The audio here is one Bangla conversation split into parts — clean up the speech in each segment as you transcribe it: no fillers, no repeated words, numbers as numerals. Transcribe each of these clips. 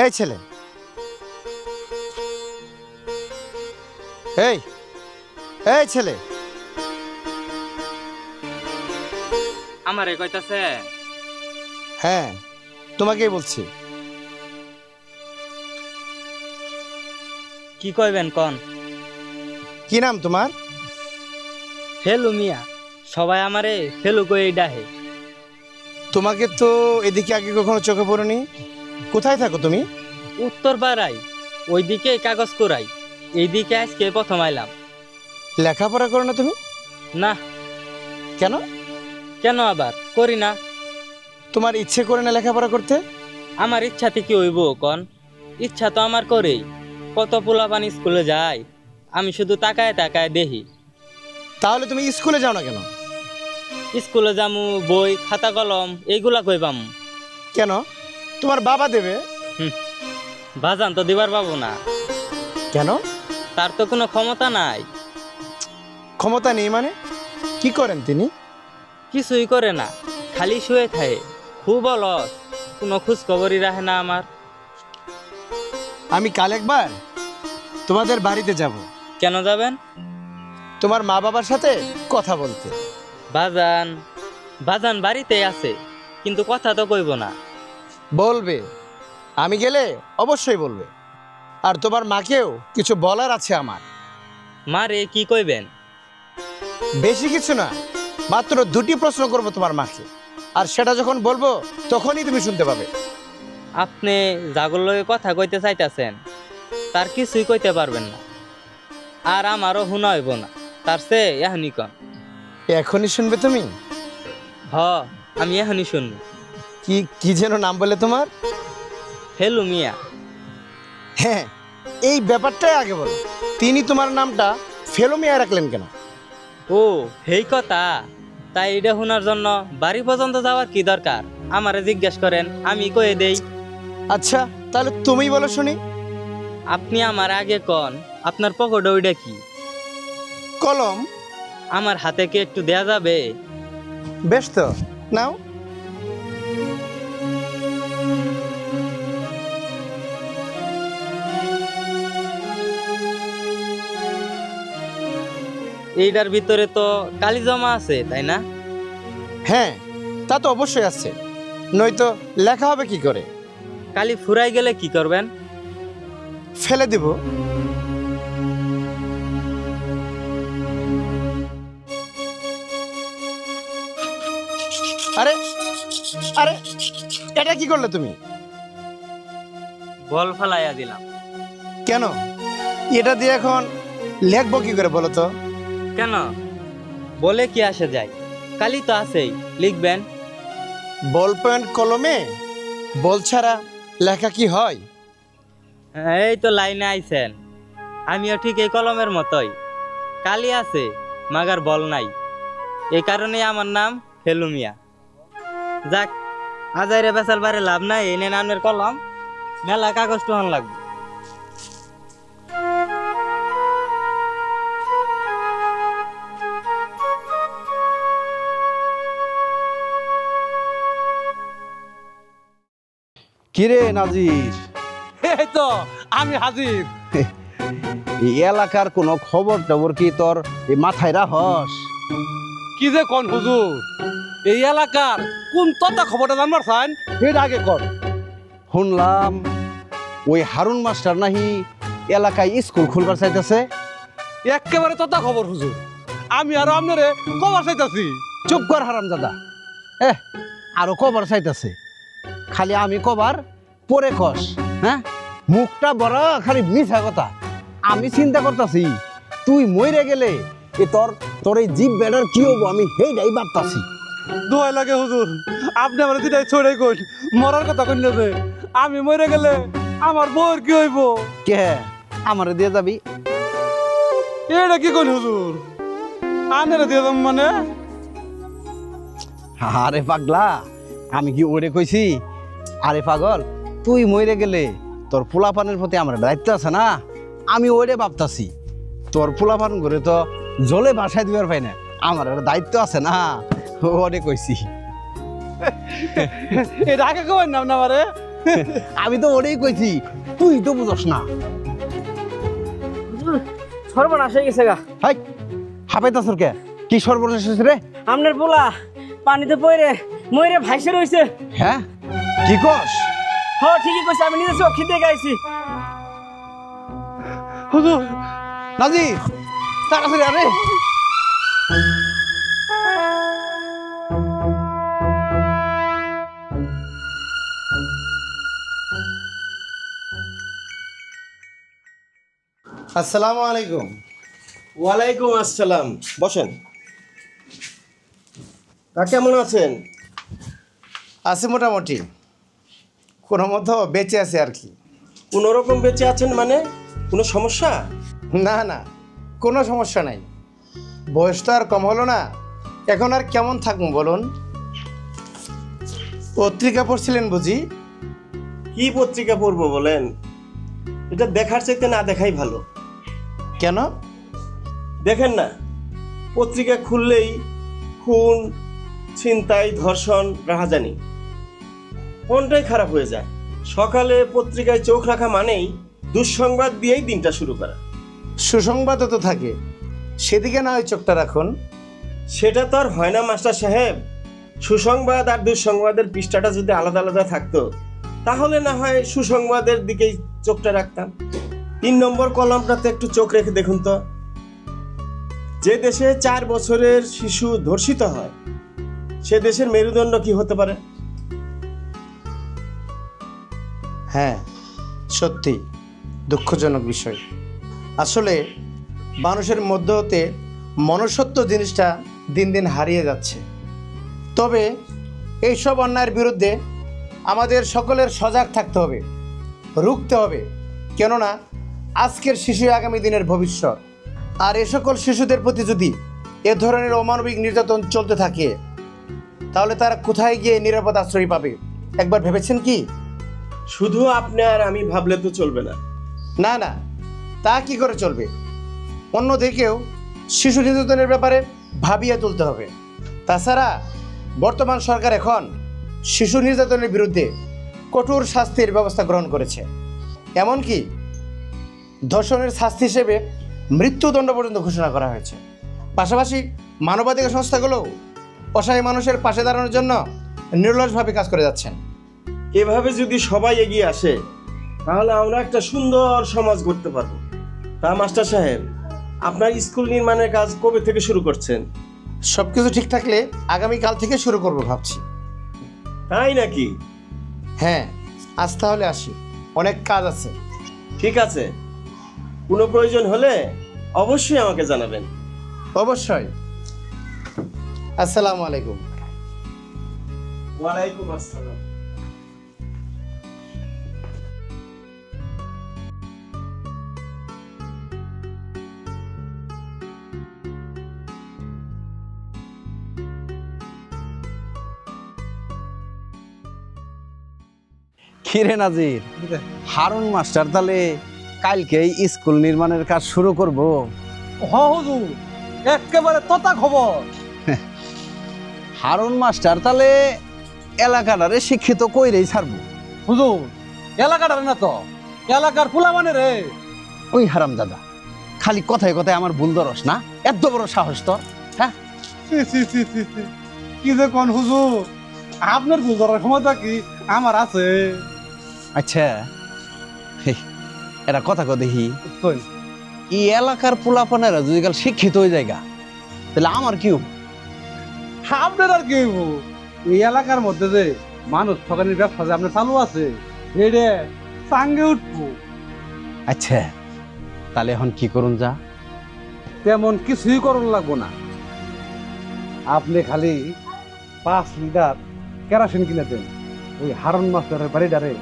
এই ছেলে, এই এই ছেলে, আমারে কইতাছে? হ্যাঁ তোমাকেই বলছি। কি কইবেন কোন? কি নাম তোমার? ফেলু মিয়া। সবাই আমারে ফেলু কই ডাহে। তোমাকে তো এদিকে আগে কখনো চোখে পড়েনি। কোথায় থাকো তুমি? উত্তর পাড়াই, ওইদিকে কাগজ কুড়াই, এইদিকে আজকে প্রথম আইলাম। লেখাপড়া করো না তুমি? না। কেন? কেন আবার করি না? তোমার ইচ্ছে করে না লেখাপড়া করতে? আমার ইচ্ছাতে কি হইব কন? ইচ্ছা তো আমার করেই। কত পোলাপান স্কুলে যায়, আমি শুধু তাকায় তাকায় দেখি। তাহলে তুমি স্কুলে যাও না কেন? স্কুলে যামু, বই খাতা কলম এইগুলা কই পামু? কেন? তোমার বাবা দেবে। বাজান তো দিবার পাবো না। কেন? তার তো কোনো ক্ষমতা নাই। ক্ষমতা নেই মানে? কি করেন তিনি? কিছুই করে না, খালি শুয়ে থাকে। খুব অলস, কোনো খোঁজ খবরই রাখে না আমার। আমি কাল একবার তোমাদের বাড়িতে যাব। কেন যাবেন? তোমার মা বাবার সাথে কথা বলতে। বাজান বাজান বাড়িতে আছে, কিন্তু কথা তো কইব না। বলবে, আমি গেলে অবশ্যই বলবে। আর তোমার মাকেও কিছু বলার আছে আমার। মারে কি কইবেন? বেশি কিছু না, মাত্র দুটি প্রশ্ন করব তোমার মাকে, আর সেটা যখন বলবো তখনই তুমি শুনতে পাবে। আপনি জাগর লগে কথা কইতে চাইতেছেন, তার কিছুই কইতে পারবেন না। আর আমারও শুনা হইব না, তার সে এখনই কন। এখনই শুনবে তুমি? হ, আমি এখনই শুনবো। কি কি যেন নাম বলে তোমার? ফেলু মিয়া। হ্যাঁ, এই ব্যাপারটাই আগে বলো। তিনি তোমার নামটা ফেলু মিয়া রাখলেন কেন? ও হেই কথা। তাই এটা শোনার জন্য বাড়ি পর্যন্ত যাওয়ার কি দরকার? আমারে জিজ্ঞেস করেন, আমি কয়ে দেই। আচ্ছা, তাহলে তুমি বলো শুনি। আপনি আমার আগে কন, আপনার পকেটে ওইটা কি? কলম। আমার হাতে কি একটু দেয়া যাবে? বেশ তো, নাও। এইটার ভিতরে তো কালি জমা আছে, তাই না? হ্যাঁ, তা তো অবশ্যই আছে, নয়তো লেখা হবে কি করে? কালি ফুরাই গেলে কি করবেন? ফেলে দিব। আরে আরে, এটা কি করলে তুমি? বল ফালাইয়া দিলাম। কেন? এটা দিয়ে এখন লেখবো কি করে বলো তো? কেন? বলে কি আসে যায়? কালি তো আছেই, লিখবেন। বল পয়েন্ট কলমে বল ছাড়া লেখা কি হয়? এই তো লাইনে আইছেন। আমিও ঠিক এই কলমের মতোই, কালি আছে মাগার বল নাই। এই কারণেই আমার নাম ফেলু মিয়া। যাক, আজাইরে বেসাল বারে লাভ নাই। এনে নামের কলম, মেলা কাগজ টহন লাগবে। কিরে নাজির? এই তো আমি হাজির। এই এলাকার কোনো খবর টবর কি তোর এই মাথায় রাখস? কি যে কোন হুজুর, এই এলাকার কোন তথ্য খবরটা জানবার চান এর আগে কর। শুনলাম ওই হারুন মাস্টার নাহি এলাকায় স্কুল খুলবার চাইতেছে। একেবারে তথ্য খবর হুজুর, আমি আরো আপনারে কবার চাইতাছি। চুপ কর হারামজাদা। আরো কবার চাইতেছে, খালি আমি কবার পরে কস। হ্যাঁ, মুখটা বড় খালি মিছা কথা। আমি চিন্তা করতেছি তুই মরে গেলে এ তোর তোর এই জীব বেড়ার কি হবো, আমি সেইটাই ভাবতাছি। দোয়াই লাগে হুজুর, আপনি আমার যেটাই ছড়ে কই মরার কথা কইল যে আমি মরে গেলে আমার বউর কি হইব? কে আমারে দিয়ে যাবি? এটা কি কইল হুজুর, আনেরে দিয়ে যাম মানে? আরে পাগলা, আমি কি ওরে কইছি? আরে পাগল, তুই মরে গেলে তোর পোলাপানের প্রতি আমার দায়িত্ব আছে না, আমি ওরে ভাবতাছি। তোর পোলাপান করে তো জলে বাসায় দিবার পাই না, আমার একটা দায়িত্ব আছে না, ওরে কইছি। এটা আগে কই নাম না আমারে, আমি তো ওটাই কইছি, তুই তো বুঝস না। সর্বনাশ হয়ে গেছে গা। হাই হাঁপাইতাছর কে? কি সর্বনাশ হয়েছে রে? আমনের পোলা পানিতে পড়ে মইরে ভাইসে রইছে। হ্যাঁ কি কস? হ ঠিকই কইছে, আমি নিজে চোখে দেখে আইছি। হুজুর নাজির তাড়াতাড়ি আরে। আসসালামু আলাইকুম। ওয়ালাইকুম আসসালাম, বসেন। তা কেমন আছেন? আছে মোটামুটি, কোনো মতো বেঁচে আছে আর কি। কোনো রকম বেঁচে আছেন মানে? কোনো সমস্যা? না না, কোনো সমস্যা নাই। বয়স তো আর কম হলো না, এখন আর কেমন থাকবো বলুন। পত্রিকা পড়ছিলেন বুঝি? কি পত্রিকা পড়বো বলেন? এটা দেখার চাইতে না দেখাই ভালো। কেন? দেখেন না, পত্রিকা খুললেই খুন, ছিনতাই, ধর্ষণ, রাহাজানি, মনটাই খারাপ হয়ে যায়। সকালে পত্রিকায় চোখ রাখা মানেই দুঃসংবাদ দিয়েই দিনটা শুরু করা। সুসংবাদও তো থাকে, সেদিকে না হয় চোখটা রাখুন। সেটা তো আর হয় না মাস্টার সাহেব। সুসংবাদ আর দুঃসংবাদের পৃষ্ঠাটা যদি আলাদা আলাদা থাকতো তাহলে না হয় সুসংবাদের দিকেই চোখটা রাখতাম। 3 নম্বর কলামটাতে একটু চোখ রেখে দেখুন তো। যে দেশে 4 বছরের শিশু ধর্ষিত হয় সে দেশের মেরুদণ্ড কি হতে পারে? হ্যাঁ সত্যি দুঃখজনক বিষয়। আসলে মানুষের মধ্য হতে মনুষ্যত্ব জিনিসটা দিন দিন হারিয়ে যাচ্ছে। তবে এইসব অন্যায়ের বিরুদ্ধে আমাদের সকলের সজাগ থাকতে হবে, রুখতে হবে। কেননা আজকের শিশু আগামী দিনের ভবিষ্যৎ। আর এ সকল শিশুদের প্রতি যদি এ ধরনের অমানবিক নির্যাতন চলতে থাকে তাহলে তারা কোথায় গিয়ে নিরাপদ আশ্রয় পাবে একবার ভেবেছেন কি? শুধু আপনি আর আমি ভাবলে তো চলবে না। না না, তা কি করে চলবে? অন্যদিকেও শিশু নির্যাতনের ব্যাপারে ভাবিয়ে তুলতে হবে। তাছাড়া বর্তমান সরকার এখন শিশু নির্যাতনের বিরুদ্ধে কঠোর শাস্তির ব্যবস্থা গ্রহণ করেছে। এমনকি ধর্ষণের শাস্তি হিসেবে মৃত্যুদণ্ড পর্যন্ত ঘোষণা করা হয়েছে। পাশাপাশি মানবাধিকার সংস্থাগুলোও অসহায় মানুষের পাশে দাঁড়ানোর জন্য নিরলসভাবে কাজ করে যাচ্ছেন। এভাবে যদি সবাই এগিয়ে আসে তাহলে আমরা একটা সুন্দর সমাজ গড়তে পারবো। তা মাস্টার সাহেব, আপনার স্কুল নির্মাণের কাজ কবে থেকে শুরু করছেন? সব কিছু ঠিক থাকলে আগামীকাল থেকে শুরু করব ভাবছি। তাই নাকি? হ্যাঁ, আজ তাহলে আসি, অনেক কাজ আছে। ঠিক আছে, কোনো প্রয়োজন হলে অবশ্যই আমাকে জানাবেন। অবশ্যই। আসসালামু আলাইকুম। ওয়ালাইকুম আসসালাম। কিরে নাজির, হারুন মাস্টার তাহলে কালকেই স্কুল নির্মাণের কাজ শুরু করব? হ হুজুর, একেবারে তোতা খবর। হারুন মাস্টার তাহলে এলাকাটারে শিক্ষিত কইরেই ছাড়বো। হুজুর এলাকাটার না তো, এলাকার ফুলা মানে রে। ওই হারাম দাদা, খালি কথায় কথায় আমার ভুল ধরস না, এত বড় সাহস তোর? হ্যাঁ, কি যে কোন হুজুর, আপনার ভুল ধরার ক্ষমতা কি আমার আছে? আচ্ছা এরা কথা কো দেখি, কই, এই এলাকার পোলাপানেরা যদি কাল শিক্ষিত হয়ে যায় তাহলে আমার কি হবো? আপনার আর কি হইব? এই এলাকার মধ্যে যে মানুষ ঠকানির ব্যবসা যে আপনার চালু আছে, রে সাঙ্গে উঠবো। আচ্ছা তাহলে এখন কি করুন? যা তেমন কিছুই করুন লাগবো না, আপনি খালি 5 লিটার কেরাসিন কিনে দেন, ওই হারুন মাস্টারের বাড়িটারে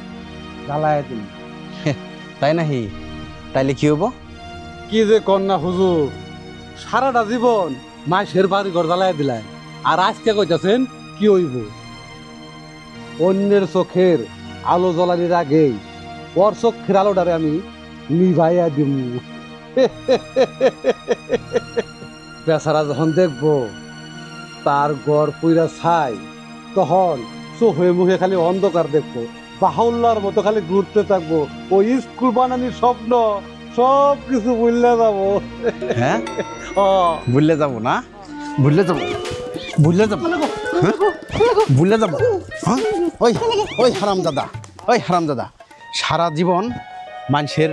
জ্বালায় দিন। তাই নাহি? তাইলে কি হবো? কি যে কন্যা হুজুর, সারাটা জীবন মাসের বাড়ি ঘর জ্বালায় দিলেন, আর আজকে কইতাছেন কি হইব? অন্যের চোখের আলো জ্বলানির আগেই ওর চোখের আলোটারে আমি নিভাইয়া দিব। বেচারা যখন দেখবো তার ঘর পুইরা ছাই, তখন চোখে মুখে খালি অন্ধকার দেখবো, বাহুল্লার মতো খালি ঘুরতে থাকবো, ওই স্কুল বানানির স্বপ্ন সব কিছু ভুললে যাবো। হ্যাঁ ও ভুললে যাব না, ভুললে যাব, ভুললে যাব, হ্যাঁ? ভুললে যাব, হ্যাঁ? ওই ওই হারামজাদা, ওই হারামজাদা, সারা জীবন মানুষের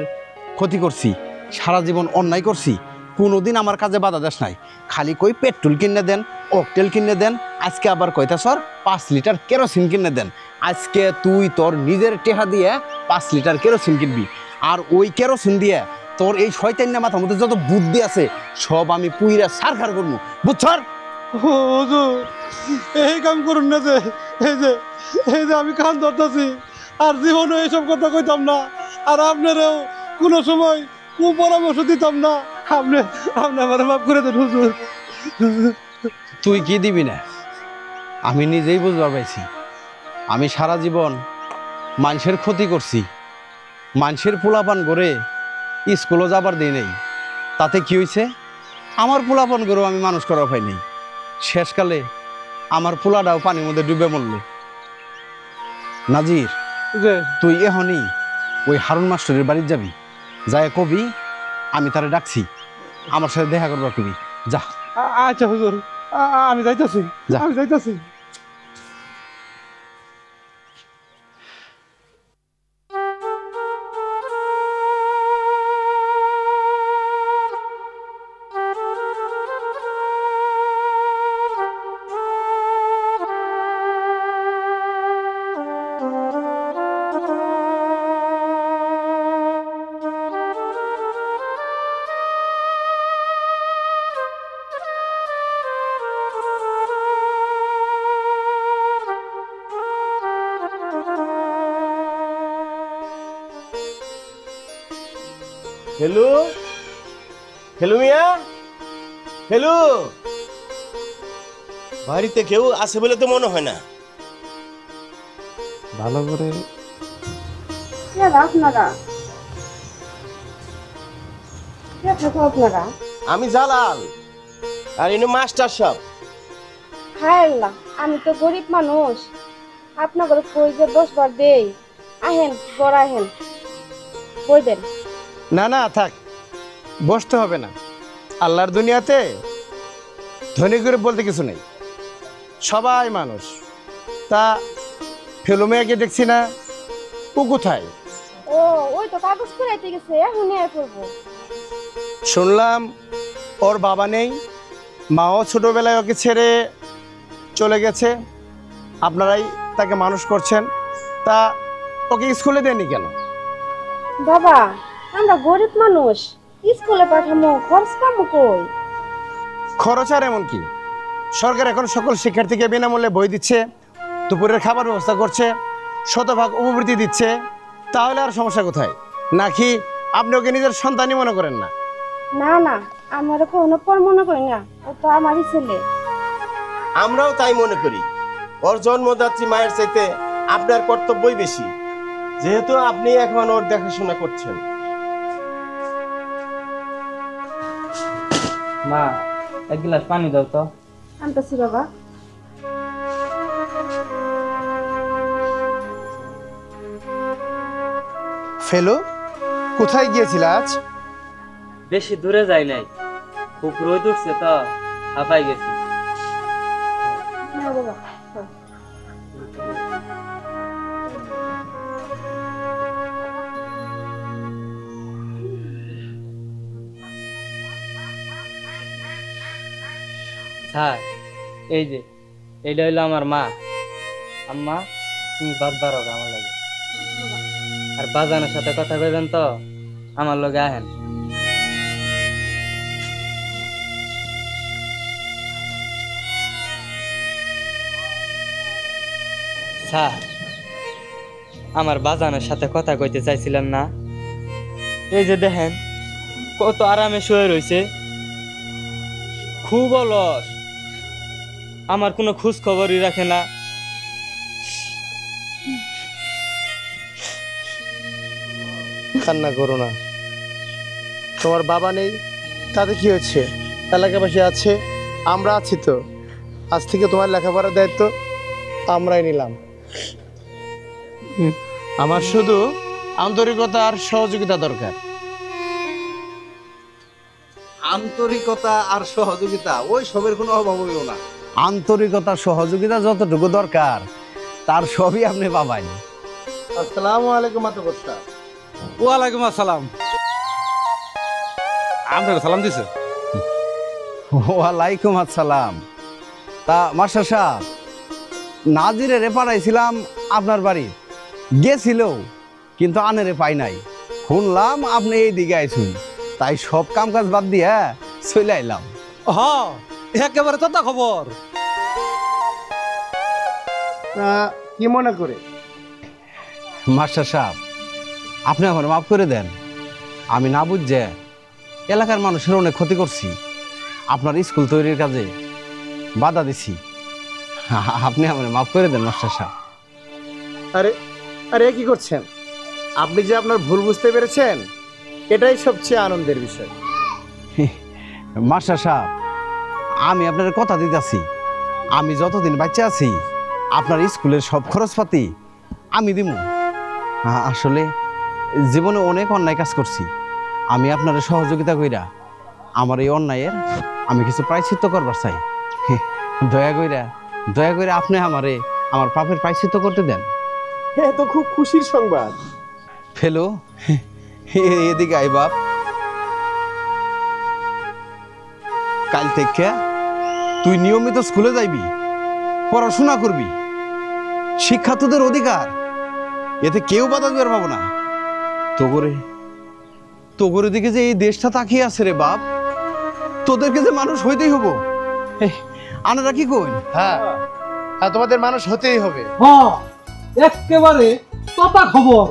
ক্ষতি করছি, সারা জীবন অন্যায় করছি, কোনোদিন আমার কাজে বাধা দেশ নাই। খালি কই পেট্রোল কিনে দেন, অকটেল কিনে দেন, আজকে আবার কয়টা সর 5 লিটার কেরোসিন কিনে দেন। আজকে তুই তোর নিজের টেহা দিয়ে 5 লিটার কেরোসিন কিনবি, আর ওই কেরোসিন দিয়ে তোর এই শয়তান্না মাথার মধ্যে যত বুদ্ধি আছে সব আমি পুইরা সারখার করবো, বুঝছর? হুজুর এই কাম করুন না, যে এই যে আমি কান ধরতেছি, আর জীবনে এইসব কথা কইতাম না, আর আপনারও কোনো সময় কুপরামর্শ দিতাম না। আপনি আপনি আমার মাফ করে দেন হুজুর। তুই কি দিবি না আমি নিজেই বুঝবার পাইছি। আমি সারা জীবন মানুষের ক্ষতি করছি, মানুষের পোলাপান করে স্কুলও যাবার দিই নেই, তাতে কি হয়েছে? আমার পোলাপান করেও আমি মানুষ করা পাই নাই, শেষকালে আমার পোলাটাও পানির মধ্যে ডুবে মরল। নাজির, যে তুই এখনই ওই হারুন মাস্টারের বাড়ির যাবি, যায় কবি আমি তারে ডাকছি, আমার সাথে দেখা করবার কবি, যা। আচ্ছা হুজুর, আমি যাইতেছি, যা। আমি যাইতেছি। হেলু, হেলু মিয়া, হেলু। বাড়িতে কেউ আছে বলে তো মনে হয় না। ভালো করে আপনারা কে থাকো আপনারা? আমি জালাল, আর ইনি মাস্টার সাহেব। হায় আল্লাহ, আমি তো গরিব মানুষ, আপনাদের কই যে বসবার দেই। আহেন বড় আহেন, বই দেন। না না থাক, বসতে হবে না। আল্লাহর দুনিয়াতে ধনী গরিব বলতে কিছু নেই, সবাই মানুষ। তা ফেলুমিয়াকে দেখছি না, ও কোথায়? ও ওই তো কাগজ করাইতে গেছে, এখন নিয়ে করবো। শুনলাম ওর বাবা নেই, মাও ছোটোবেলায় ওকে ছেড়ে চলে গেছে, আপনারাই তাকে মানুষ করছেন। তা ওকে স্কুলে দেননি কেন? বাবা, আমরা গরিব মানুষ, স্কুলে পাঠামো, খরচ পাবো কই? খরচ আর এমন কি, সরকার এখন সকল শিক্ষার্থীকে বিনামূল্যে বই দিচ্ছে, দুপুরের খাবার ব্যবস্থা করছে, শতভাগ উপবৃত্তি দিচ্ছে, তাহলে আর সমস্যা কোথায়? নাকি আপনি ওকে নিজের সন্তানই মনে করেন না? না না, আমার কোনো পর মনে করি না, ও তো আমারই ছেলে। আমরাও তাই মনে করি। ওর জন্মদাত্রী মায়ের চাইতে আপনার কর্তব্যই বেশি, যেহেতু আপনি এখন ওর দেখাশোনা করছেন। মা, এক গ্লাস পানি দাও তো। আনতেছি বাবা। ফেলু, কোথায় গিয়েছিল আজ? বেশি দূরে যাই নাই, খুব রোদ উঠছে তো, হাঁপাই গেছি। না বাবা, স্যার, এই যে এইটা হইলো আমার মা। আম্মা, তুমি বাদ বারো আমার লাগে, আর বাজানোর সাথে কথা কইবেন তো, আমার লগে আহেন। স্যার, আমার বাজানোর সাথে কথা কইতে চাইছিলেন না? এই যে দেখেন কত আরামে শুয়ে রইছে, খুব অলস, আমার কোনো খোঁজ খবরই রাখে না। কান্না করো না, তোমার বাবা নেই তাতে কি হচ্ছে? এলাকাবাসী আছে, আমরা আছি তো। আজ থেকে তোমার লেখাপড়ার দায়িত্ব আমরাই নিলাম। আমার শুধু আন্তরিকতা আর সহযোগিতা দরকার। আন্তরিকতা আর সহযোগিতা ওই সবের কোনো অভাব হইও না। আন্তরিকতা সহযোগিতা যতটুকু দরকার তার সবই আপনি পাবেন। আসসালামু আলাইকুম মাতবর সাহেব। ওয়ালাইকুম আসসালাম। আপনার সালাম দিছে। ওয়ালাইকুম আসসালাম। তা মাস্টার সাহেব, নাজিরে রে পাঠাইছিলাম আপনার বাড়ি, গেছিল কিন্তু আনেরে পাই নাই। শুনলাম আপনি এই দিকে আইসুন, তাই সব কাম কাজ বাদ দিয়ে চলে আইলাম। হ্যাঁ, একেবারে তো খবর। কি মনে করে? মাস্টার সাহেব, আপনি আমার মাফ করে দেন। আমি না বুঝছে এলাকার মানুষের অনেক ক্ষতি করছি, আপনার স্কুল তৈরির কাজে বাধা দিছি। আপনি আমার মাফ করে দেন মাস্টার সাহেব। আরে আরে কি করছেন? আপনি যে আপনার ভুল বুঝতে পেরেছেন, এটাই সবচেয়ে আনন্দের বিষয়। মাস্টার সাহেব, আমি আপনার কথা দিতেছি, আমি যতদিন বাচ্চা আছি আপনার স্কুলের সব খরচপাতি আমি দিব। আসলে জীবনে অনেক অন্যায় কাজ করছি, আমি আপনার সহযোগিতা কইরা আমার এই অন্যায়ের আমি কিছু প্রায়শ্চিত্ত করবার চাই। দয়া কইরা আপনি আমার পাপের প্রায়শ্চিত্ত করতে দেন। হ্যাঁ, তো খুব খুশির সংবাদ। ফেলো, এদিকে আই বাপ। কাল থেকে তুই নিয়মিত স্কুলে যাইবি, পড়াশোনা করবি। শিক্ষা তোদের অধিকার, এতে কেউ বাধা দিতে পারবো না। তোগরে দিকে যে এই দেশটা তাকিয়ে আছে রে বাপ, তোদেরকে যে মানুষ হইতেই হবো। আনারা কি কই? হ্যাঁ, তোমাদের মানুষ হতেই হবে। হ্যাঁ, একেবারে কথা খবর।